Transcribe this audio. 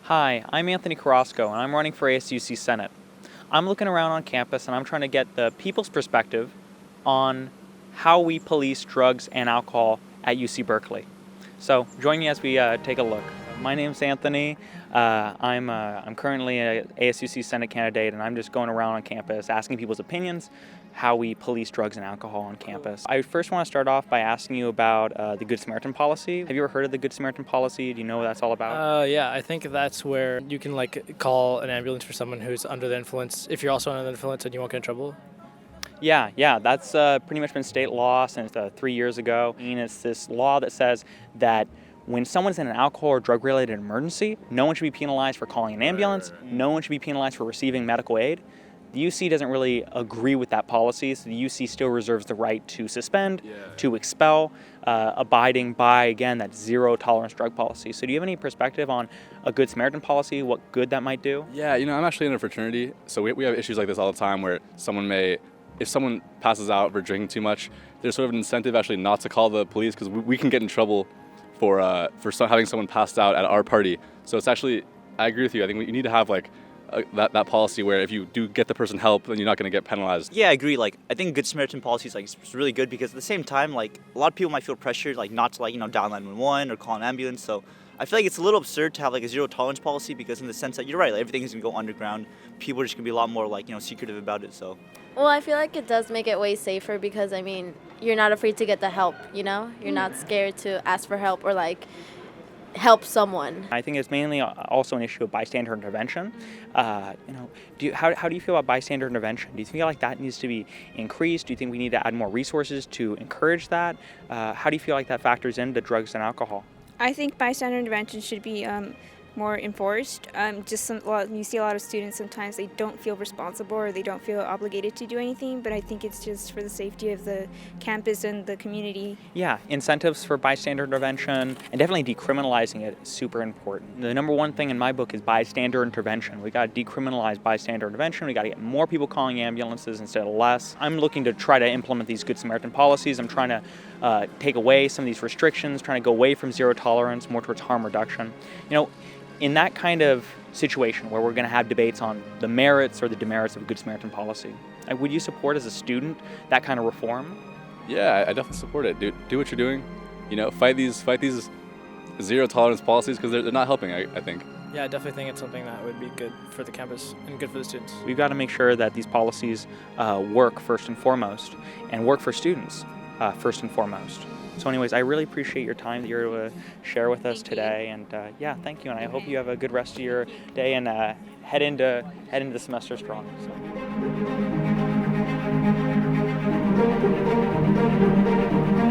Hi, I'm Anthony Carrasco, and I'm running for ASUC Senate. I'm looking around on campus and I'm trying to get the people's perspective on how we police drugs and alcohol at UC Berkeley. So join me as we take a look. My name's Anthony. I'm currently an ASUC Senate candidate, and I'm just going around on campus asking people's opinions how we police drugs and alcohol on campus. I first want to start off by asking you about the Good Samaritan policy. Have you ever heard of the Good Samaritan policy? Do you know what that's all about? Yeah, I think that's where you can call an ambulance for someone who's under the influence if you're also under the influence and you won't get in trouble. Yeah, that's pretty much been state law since 3 years ago. And it's this law that says that when someone's in an alcohol or drug-related emergency, no one should be penalized for calling an ambulance. No one should be penalized for receiving medical aid. The UC doesn't really agree with that policy, so the UC still reserves the right to suspend, to expel, abiding by, again, that zero-tolerance drug policy. So do you have any perspective on a Good Samaritan policy, what good that might do? Yeah, I'm actually in a fraternity, so we have issues like this all the time where if someone passes out for drinking too much, there's sort of an incentive actually not to call the police because we can get in trouble for having someone passed out at our party. So it's actually, I agree with you. I think we need to have that policy where if you do get the person help, then you're not going to get penalized. Yeah, I agree. I think Good Samaritan policy is it's really good because at the same time, a lot of people might feel pressured not to dial 911 or call an ambulance. So I feel like it's a little absurd to have a zero tolerance policy because in the sense that you're right, everything is gonna go underground. People are just gonna be a lot more secretive about it. So. Well, I feel like it does make it way safer because you're not afraid to get the help. You're not scared to ask for help or help someone. I think it's mainly also an issue of bystander intervention. How do you feel about bystander intervention? Do you feel like that needs to be increased? Do you think we need to add more resources to encourage that? How do you feel like that factors into drugs and alcohol? I think bystander intervention should be more enforced. You see a lot of students sometimes they don't feel responsible or they don't feel obligated to do anything, but I think it's just for the safety of the campus and the community. Yeah, incentives for bystander intervention and definitely decriminalizing it is super important. The number one thing in my book is bystander intervention. We got to decriminalize bystander intervention. We got to get more people calling ambulances instead of less. I'm looking to try to implement these Good Samaritan policies. I'm trying to take away some of these restrictions, trying to go away from zero tolerance, more towards harm reduction. In that kind of situation where we're going to have debates on the merits or the demerits of a Good Samaritan policy, would you support as a student that kind of reform? Yeah, I definitely support it. Do what you're doing. Fight these zero tolerance policies because they're not helping, I think. Yeah, I definitely think it's something that would be good for the campus and good for the students. We've got to make sure that these policies work first and foremost and work for students first and foremost. So anyways, I really appreciate your time that you're able to share with us today. And thank you. And I hope you have a good rest of your day and head into the semester strong. So.